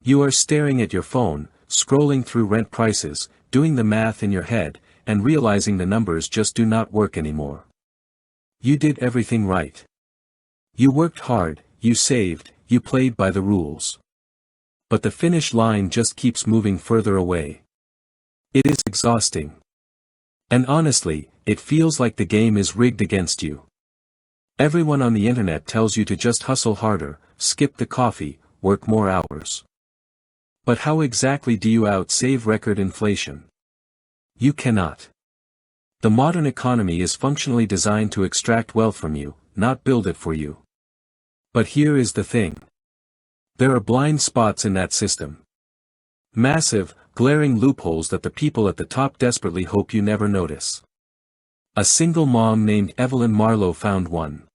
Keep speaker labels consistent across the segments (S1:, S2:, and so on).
S1: You are staring at your phone, scrolling through rent prices, doing the math in your head, and realizing the numbers just do not work anymore. You did everything right. You worked hard, you saved, you played by the rules. But the finish line just keeps moving further away. It is exhausting. And honestly, it feels like the game is rigged against you. Everyone on the internet tells you to just hustle harder, skip the coffee, work more hours. But how exactly do you outsave record inflation? You cannot. The modern economy is functionally designed to extract wealth from you, not build it for you. But here is the thing. There are blind spots in that system. Massive, glaring loopholes that the people at the top desperately hope you never notice. A single mom named Evelyn Marlowe found one.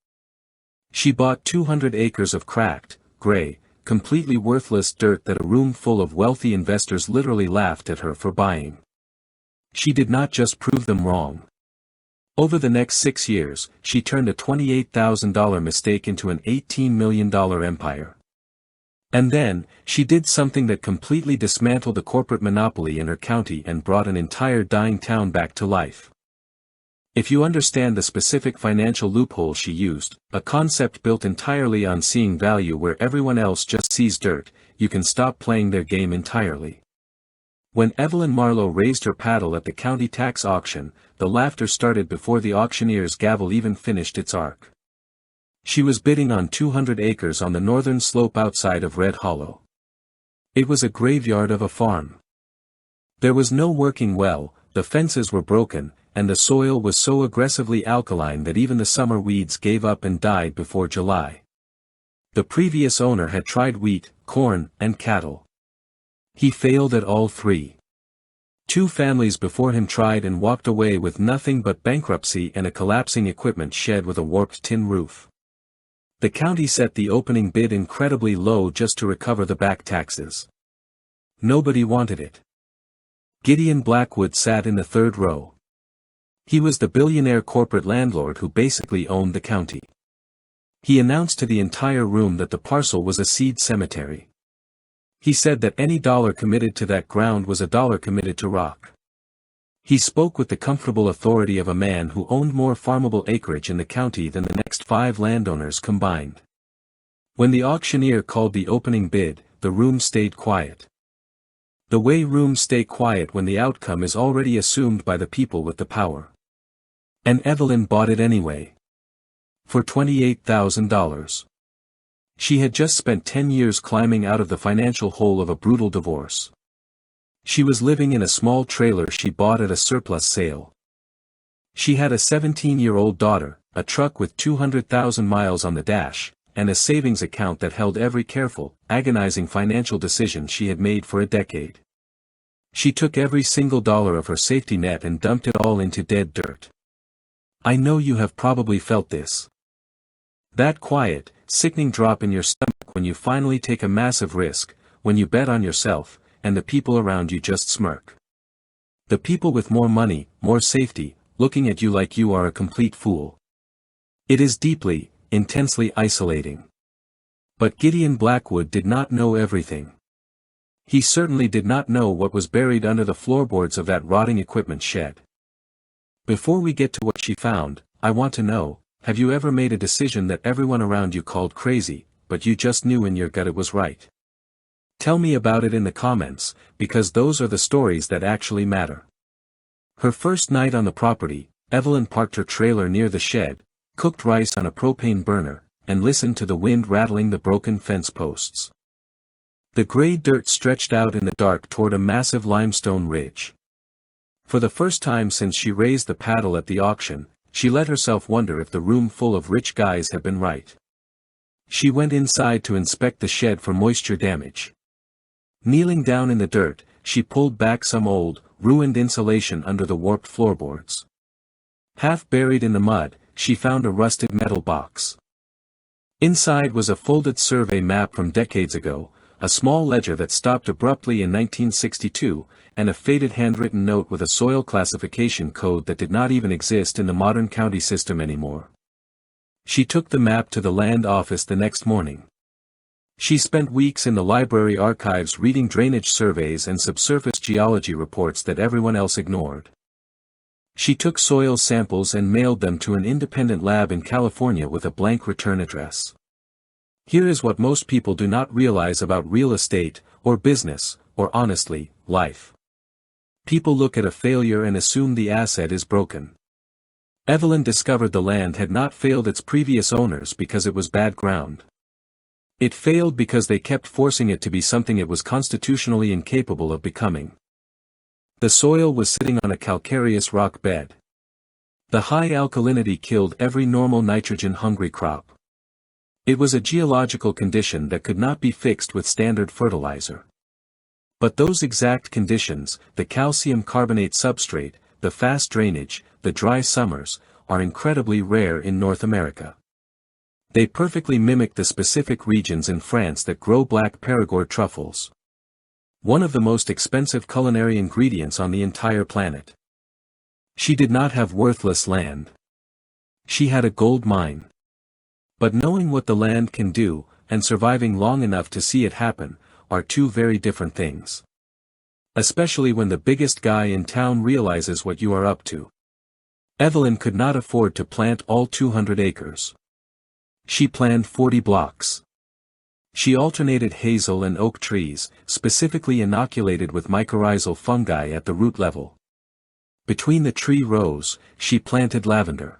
S1: She bought 200 acres of cracked, gray, completely worthless dirt that a room full of wealthy investors literally laughed at her for buying. She did not just prove them wrong. Over the next 6 years, she turned a $28,000 mistake into an $18 million empire. And then, she did something that completely dismantled the corporate monopoly in her county and brought an entire dying town back to life. If you understand the specific financial loophole she used, a concept built entirely on seeing value where everyone else just sees dirt, you can stop playing their game entirely. When Evelyn Marlowe raised her paddle at the county tax auction, the laughter started before the auctioneer's gavel even finished its arc. She was bidding on 200 acres on the northern slope outside of Red Hollow. It was a graveyard of a farm. There was no working well, the fences were broken, and the soil was so aggressively alkaline that even the summer weeds gave up and died before July. The previous owner had tried wheat, corn, and cattle. He failed at all three. 2 families before him tried and walked away with nothing but bankruptcy and a collapsing equipment shed with a warped tin roof. The county set the opening bid incredibly low just to recover the back taxes. Nobody wanted it. Gideon Blackwood sat in the 3rd row. He was the billionaire corporate landlord who basically owned the county. He announced to the entire room that the parcel was a seed cemetery. He said that any dollar committed to that ground was a dollar committed to rock. He spoke with the comfortable authority of a man who owned more farmable acreage in the county than the next 5 landowners combined. When the auctioneer called the opening bid, the room stayed quiet. The way rooms stay quiet when the outcome is already assumed by the people with the power. And Evelyn bought it anyway. For $28,000. She had just spent 10 years climbing out of the financial hole of a brutal divorce. She was living in a small trailer she bought at a surplus sale. She had a 17-year-old daughter, a truck with 200,000 miles on the dash, and a savings account that held every careful, agonizing financial decision she had made for a decade. She took every single dollar of her safety net and dumped it all into dead dirt. I know you have probably felt this. That quiet, sickening drop in your stomach when you finally take a massive risk, when you bet on yourself, and the people around you just smirk. The people with more money, more safety, looking at you like you are a complete fool. It is deeply, intensely isolating. But Gideon Blackwood did not know everything. He certainly did not know what was buried under the floorboards of that rotting equipment shed. Before we get to what she found, I want to know, have you ever made a decision that everyone around you called crazy, but you just knew in your gut it was right? Tell me about it in the comments, because those are the stories that actually matter. Her first night on the property, Evelyn parked her trailer near the shed, cooked rice on a propane burner, and listened to the wind rattling the broken fence posts. The gray dirt stretched out in the dark toward a massive limestone ridge. For the first time since she raised the paddle at the auction, she let herself wonder if the room full of rich guys had been right. She went inside to inspect the shed for moisture damage. Kneeling down in the dirt, she pulled back some old, ruined insulation under the warped floorboards. Half buried in the mud, she found a rusted metal box. Inside was a folded survey map from decades ago, a small ledger that stopped abruptly in 1962, and a faded handwritten note with a soil classification code that did not even exist in the modern county system anymore. She took the map to the land office the next morning. She spent weeks in the library archives reading drainage surveys and subsurface geology reports that everyone else ignored. She took soil samples and mailed them to an independent lab in California with a blank return address. Here is what most people do not realize about real estate, or business, or honestly, life. People look at a failure and assume the asset is broken. Evelyn discovered the land had not failed its previous owners because it was bad ground. It failed because they kept forcing it to be something it was constitutionally incapable of becoming. The soil was sitting on a calcareous rock bed. The high alkalinity killed every normal nitrogen-hungry crop. It was a geological condition that could not be fixed with standard fertilizer. But those exact conditions, the calcium carbonate substrate, the fast drainage, the dry summers, are incredibly rare in North America. They perfectly mimic the specific regions in France that grow black Perigord truffles. One of the most expensive culinary ingredients on the entire planet. She did not have worthless land. She had a gold mine. But knowing what the land can do, and surviving long enough to see it happen, are two very different things. Especially when the biggest guy in town realizes what you are up to. Evelyn could not afford to plant all 200 acres. She planned 40 blocks. She alternated hazel and oak trees, specifically inoculated with mycorrhizal fungi at the root level. Between the tree rows, she planted lavender.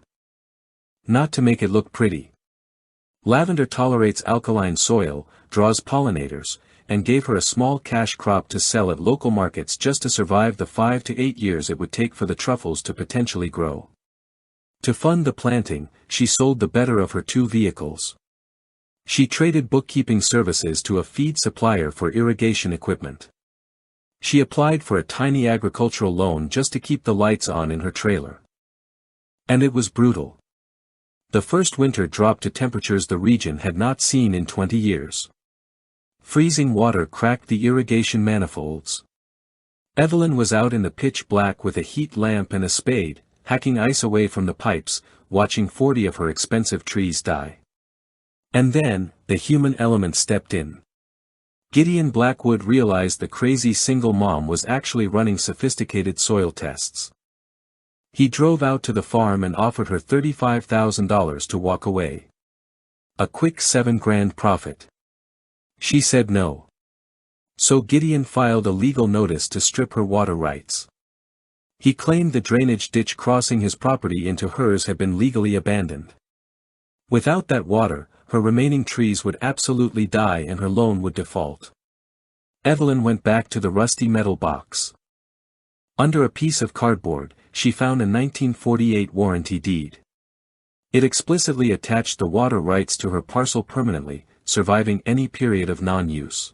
S1: Not to make it look pretty. Lavender tolerates alkaline soil, draws pollinators, and gave her a small cash crop to sell at local markets just to survive the 5 to 8 years it would take for the truffles to potentially grow. To fund the planting, she sold the better of her 2 vehicles. She traded bookkeeping services to a feed supplier for irrigation equipment. She applied for a tiny agricultural loan just to keep the lights on in her trailer. And it was brutal. The first winter dropped to temperatures the region had not seen in 20 years. Freezing water cracked the irrigation manifolds. Evelyn was out in the pitch black with a heat lamp and a spade, hacking ice away from the pipes, watching 40 of her expensive trees die. And then, the human element stepped in. Gideon Blackwood realized the crazy single mom was actually running sophisticated soil tests. He drove out to the farm and offered her $35,000 to walk away. A quick $7,000 profit. She said no. So Gideon filed a legal notice to strip her water rights. He claimed the drainage ditch crossing his property into hers had been legally abandoned. Without that water, her remaining trees would absolutely die and her loan would default. Evelyn went back to the rusty metal box. Under a piece of cardboard, she found a 1948 warranty deed. It explicitly attached the water rights to her parcel permanently, surviving any period of non-use.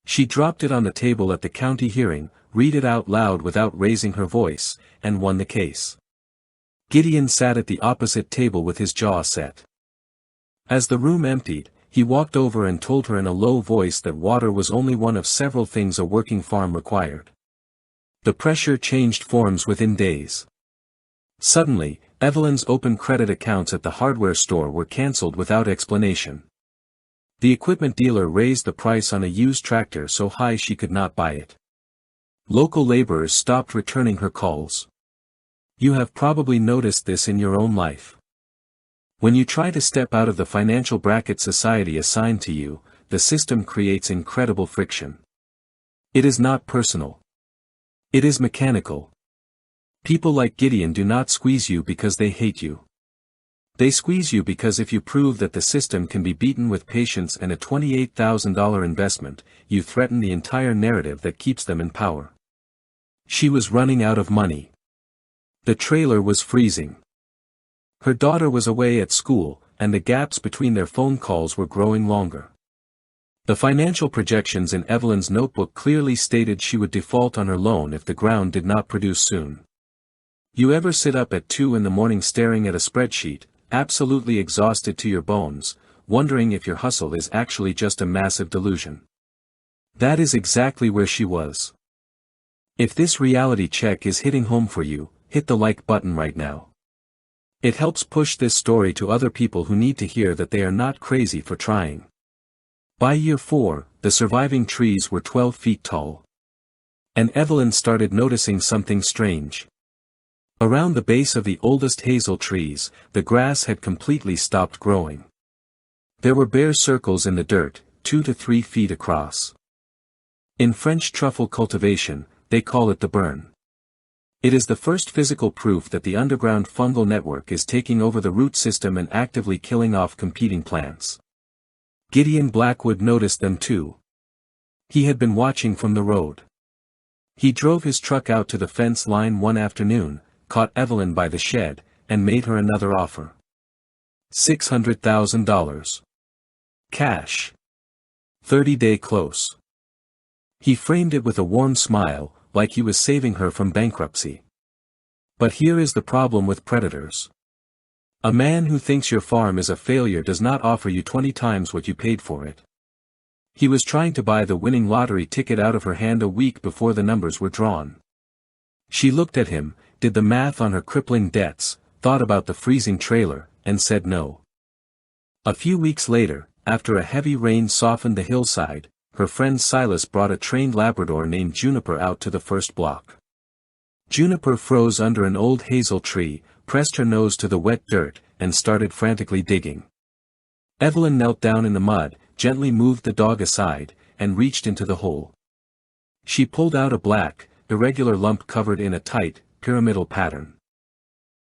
S1: She dropped it on the table at the county hearing, read it out loud without raising her voice, and won the case. Gideon sat at the opposite table with his jaw set. As the room emptied, he walked over and told her in a low voice that water was only one of several things a working farm required. The pressure changed forms within days. Suddenly, Evelyn's open credit accounts at the hardware store were cancelled without explanation. The equipment dealer raised the price on a used tractor so high she could not buy it. Local laborers stopped returning her calls. You have probably noticed this in your own life. When you try to step out of the financial bracket society assigned to you, the system creates incredible friction. It is not personal. It is mechanical. People like Gideon do not squeeze you because they hate you. They squeeze you because if you prove that the system can be beaten with patience and a $28,000 investment, you threaten the entire narrative that keeps them in power. She was running out of money. The trailer was freezing. Her daughter was away at school, and the gaps between their phone calls were growing longer. The financial projections in Evelyn's notebook clearly stated she would default on her loan if the ground did not produce soon. You ever sit up at 2 a.m. staring at a spreadsheet, absolutely exhausted to your bones, wondering if your hustle is actually just a massive delusion? That is exactly where she was. If this reality check is hitting home for you, hit the like button right now. It helps push this story to other people who need to hear that they are not crazy for trying. By year 4, the surviving trees were 12 feet tall. And Evelyn started noticing something strange. Around the base of the oldest hazel trees, the grass had completely stopped growing. There were bare circles in the dirt, 2 to 3 feet across. In French truffle cultivation, they call it the burn. It is the first physical proof that the underground fungal network is taking over the root system and actively killing off competing plants. Gideon Blackwood noticed them too. He had been watching from the road. He drove his truck out to the fence line one afternoon, caught Evelyn by the shed, and made her another offer. $600,000. Cash. 30-day close. He framed it with a warm smile, like he was saving her from bankruptcy. But here is the problem with predators. A man who thinks your farm is a failure does not offer you 20 times what you paid for it. He was trying to buy the winning lottery ticket out of her hand a week before the numbers were drawn. She looked at him, did the math on her crippling debts, thought about the freezing trailer, and said no. A few weeks later, after a heavy rain softened the hillside, her friend Silas brought a trained Labrador named Juniper out to the first block. Juniper froze under an old hazel tree, pressed her nose to the wet dirt, and started frantically digging. Evelyn knelt down in the mud, gently moved the dog aside, and reached into the hole. She pulled out a black, irregular lump covered in a tight, pyramidal pattern.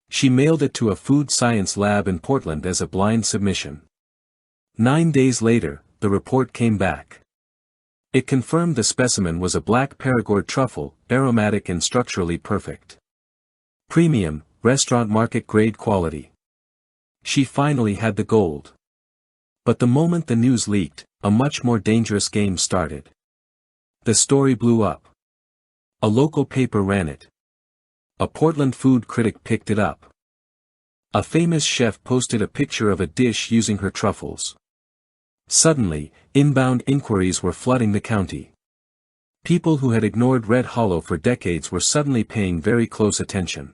S1: She mailed it to a food science lab in Portland as a blind submission. 9 days later, the report came back. It confirmed the specimen was a black Perigord truffle, aromatic and structurally perfect. Premium, restaurant market grade quality. She finally had the gold. But the moment the news leaked, a much more dangerous game started. The story blew up. A local paper ran it. A Portland food critic picked it up. A famous chef posted a picture of a dish using her truffles. Suddenly, inbound inquiries were flooding the county. People who had ignored Red Hollow for decades were suddenly paying very close attention.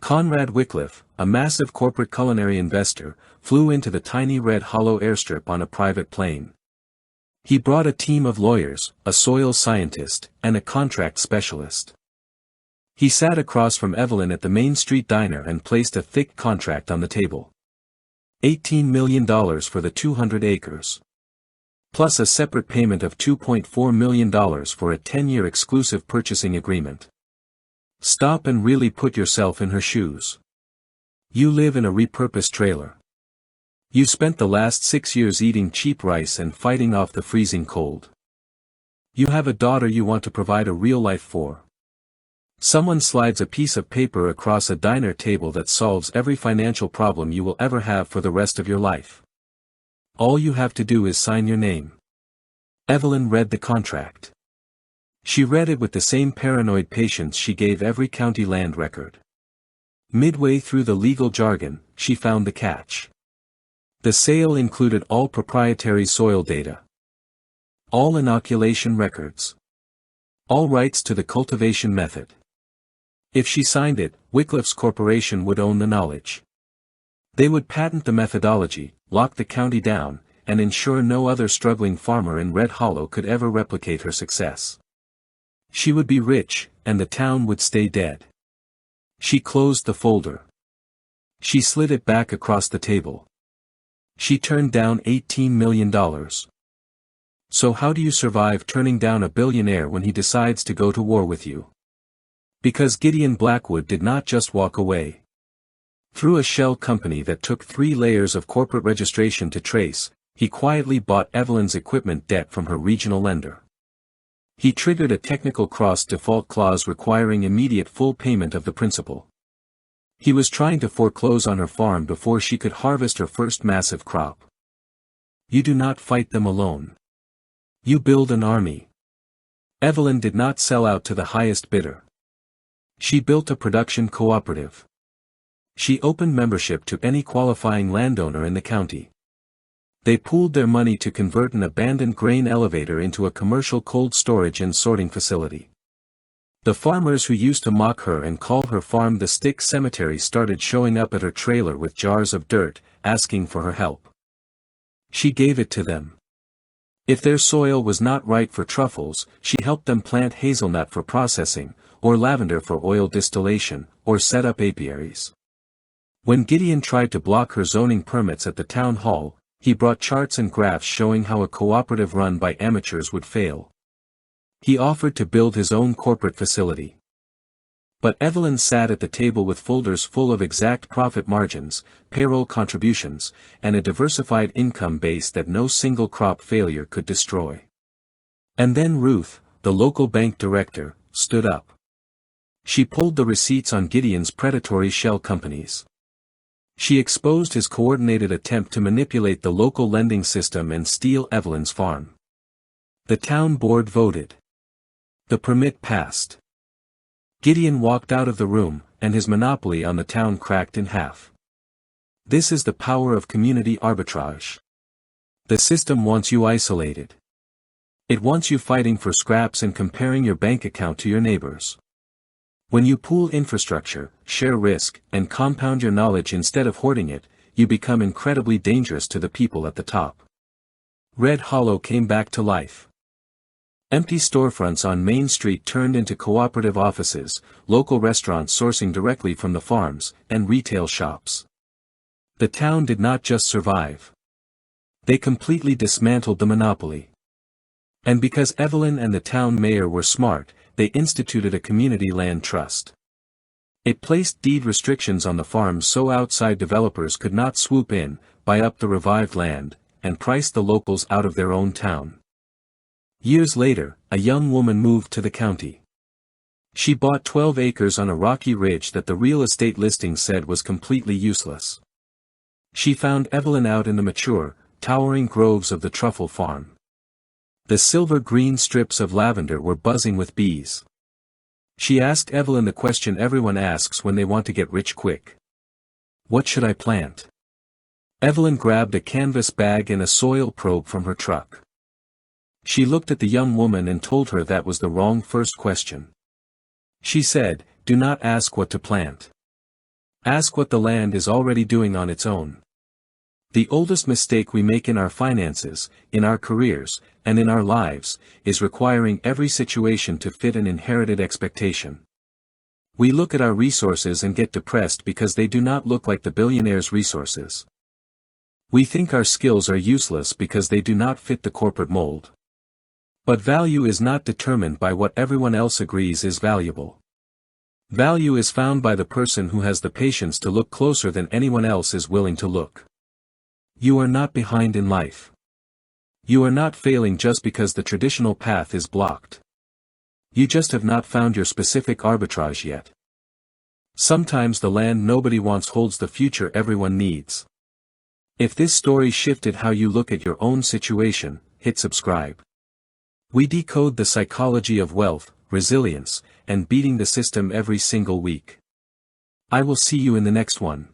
S1: Conrad Wycliffe, a massive corporate culinary investor, flew into the tiny Red Hollow airstrip on a private plane. He brought a team of lawyers, a soil scientist, and a contract specialist. He sat across from Evelyn at the Main Street diner and placed a thick contract on the table. $18 million for the 200 acres. Plus a separate payment of $2.4 million for a 10-year exclusive purchasing agreement. Stop and really put yourself in her shoes. You live in a repurposed trailer. You spent the last 6 years eating cheap rice and fighting off the freezing cold. You have a daughter you want to provide a real life for. Someone slides a piece of paper across a diner table that solves every financial problem you will ever have for the rest of your life. All you have to do is sign your name. Evelyn read the contract. She read it with the same paranoid patience she gave every county land record. Midway through the legal jargon, she found the catch. The sale included all proprietary soil data. All inoculation records. All rights to the cultivation method. If she signed it, Wycliffe's corporation would own the knowledge. They would patent the methodology, lock the county down, and ensure no other struggling farmer in Red Hollow could ever replicate her success. She would be rich, and the town would stay dead. She closed the folder. She slid it back across the table. She turned down $18 million. So how do you survive turning down a billionaire when he decides to go to war with you? Because Gideon Blackwood did not just walk away. Through a shell company that took 3 layers of corporate registration to trace, he quietly bought Evelyn's equipment debt from her regional lender. He triggered a technical cross-default clause requiring immediate full payment of the principal. He was trying to foreclose on her farm before she could harvest her first massive crop. You do not fight them alone. You build an army. Evelyn did not sell out to the highest bidder. She built a production cooperative. She opened membership to any qualifying landowner in the county. They pooled their money to convert an abandoned grain elevator into a commercial cold storage and sorting facility. The farmers who used to mock her and call her farm the Stick Cemetery started showing up at her trailer with jars of dirt, asking for her help. She gave it to them. If their soil was not right for truffles, she helped them plant hazelnut for processing, or lavender for oil distillation, or set up apiaries. When Gideon tried to block her zoning permits at the town hall, he brought charts and graphs showing how a cooperative run by amateurs would fail. He offered to build his own corporate facility. But Evelyn sat at the table with folders full of exact profit margins, payroll contributions, and a diversified income base that no single crop failure could destroy. And then Ruth, the local bank director, stood up. She pulled the receipts on Gideon's predatory shell companies. She exposed his coordinated attempt to manipulate the local lending system and steal Evelyn's farm. The town board voted. The permit passed. Gideon walked out of the room, and his monopoly on the town cracked in half. This is the power of community arbitrage. The system wants you isolated. It wants you fighting for scraps and comparing your bank account to your neighbors. When you pool infrastructure, share risk, and compound your knowledge instead of hoarding it, you become incredibly dangerous to the people at the top. Red Hollow came back to life. Empty storefronts on Main Street turned into cooperative offices, local restaurants sourcing directly from the farms, and retail shops. The town did not just survive. They completely dismantled the monopoly. And because Evelyn and the town mayor were smart, they instituted a community land trust. It placed deed restrictions on the farms so outside developers could not swoop in, buy up the revived land, and price the locals out of their own town. Years later, a young woman moved to the county. She bought 12 acres on a rocky ridge that the real estate listing said was completely useless. She found Evelyn out in the mature, towering groves of the truffle farm. The silver-green strips of lavender were buzzing with bees. She asked Evelyn the question everyone asks when they want to get rich quick. What should I plant? Evelyn grabbed a canvas bag and a soil probe from her truck. She looked at the young woman and told her that was the wrong first question. She said, "Do not ask what to plant. Ask what the land is already doing on its own." The oldest mistake we make in our finances, in our careers, and in our lives, is requiring every situation to fit an inherited expectation. We look at our resources and get depressed because they do not look like the billionaire's resources. We think our skills are useless because they do not fit the corporate mold. But value is not determined by what everyone else agrees is valuable. Value is found by the person who has the patience to look closer than anyone else is willing to look. You are not behind in life. You are not failing just because the traditional path is blocked. You just have not found your specific arbitrage yet. Sometimes the land nobody wants holds the future everyone needs. If this story shifted how you look at your own situation, hit subscribe. We decode the psychology of wealth, resilience, and beating the system every single week. I will see you in the next one.